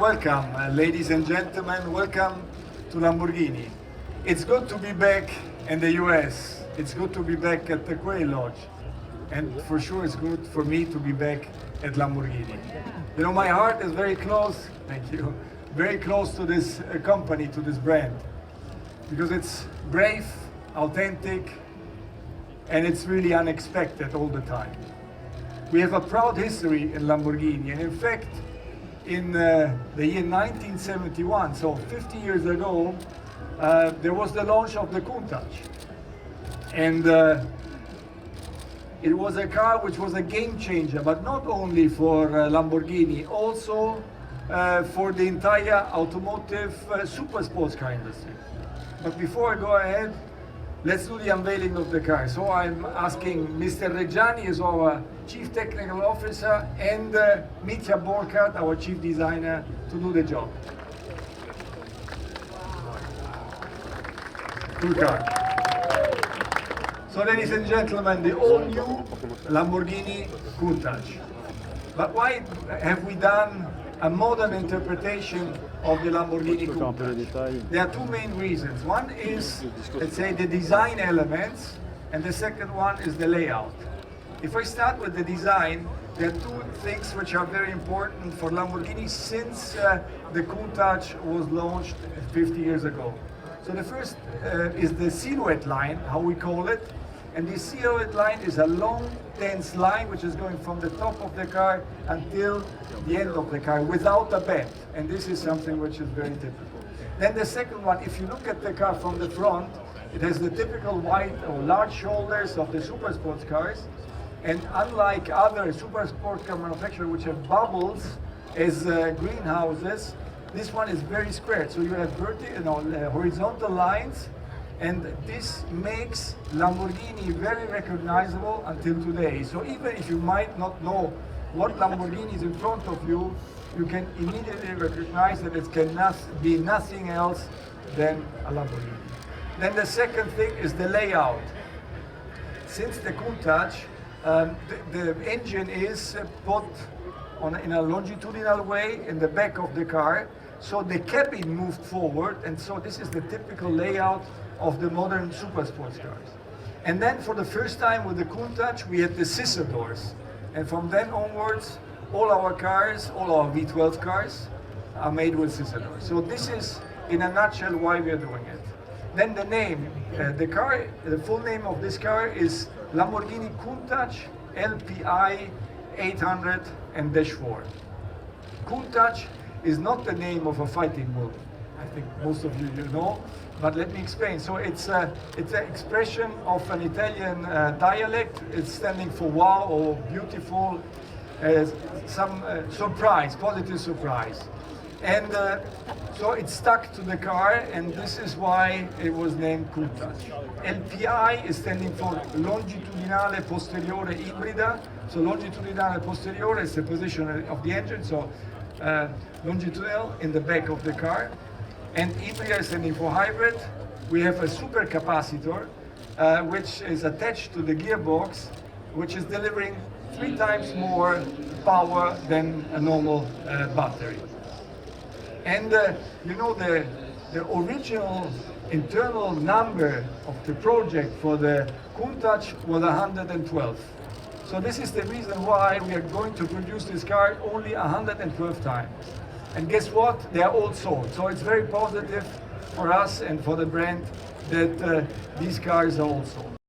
welcome, ladies and gentlemen. Welcome to Lamborghini. It's good to be back in the US. It's good to be back at the Quail Lodge. And for sure it's good for me to be back at Lamborghini. You know, my heart is very close, thank you, very close to this company, to this brand. Because it's brave, authentic, and it's really unexpected all the time. We have a proud history in Lamborghini, and in fact, in the year 1971, so 50 years ago, there was the launch of the Countach. And it was a car which was a game changer, but not only for Lamborghini, also for the entire automotive super sports car industry. But before I go ahead, let's do the unveiling of the car. So I'm asking Mr. Reggiani, is our Chief Technical Officer, and Mitja Borkert, our Chief Designer, to do the job. Cool car. So ladies and gentlemen, the all-new Lamborghini Countach. But why have we done a modern interpretation of the Lamborghini Countach? There are two main reasons. One is, let's say, the design elements, and the second one is the layout. If I start with the design, there are two things which are very important for Lamborghini since the Countach was launched 50 years ago. So the first is the silhouette line, how we call it. And the silhouette line is a long, dense line which is going from the top of the car until the end of the car without a bend. And this is something which is very typical. Then the second one, if you look at the car from the front, it has the typical wide or large shoulders of the super sports cars. And unlike other super sports car manufacturers which have bubbles as greenhouses, this one is very squared. So you have horizontal lines. And this makes Lamborghini very recognizable until today. So even if you might not know what Lamborghini is in front of you, you can immediately recognize that it cannot be nothing else than a Lamborghini. Then the second thing is the layout. Since the Countach, the engine is put in a longitudinal way in the back of the car, so the cabin moved forward, and so this is the typical layout of the modern super sports cars. And then for the first time with the Countach, we had the scissor doors. And from then onwards, all our cars, all our V12 cars are made with scissor doors. So this is, in a nutshell, why we are doing it. Then the name, the full name of this car is Lamborghini Countach LPI 800 and -4. Countach is not the name of a fighting bull. I think most of you know, but let me explain. So it's an expression of an Italian dialect. It's standing for wow or beautiful, some surprise, positive surprise. And so it stuck to the car, and this is why it was named Countach. LPI is standing for Longitudinale Posteriore Ibrida. So longitudinale posteriore is the position of the engine, so longitudinal in the back of the car. And Ibrida is standing for hybrid. We have a supercapacitor, which is attached to the gearbox, which is delivering 3 times more power than a normal battery. And you know, the original internal number of the project for the Countach was 112. So this is the reason why we are going to produce this car only 112 times. And guess what? They are all sold. So it's very positive for us and for the brand that these cars are all sold.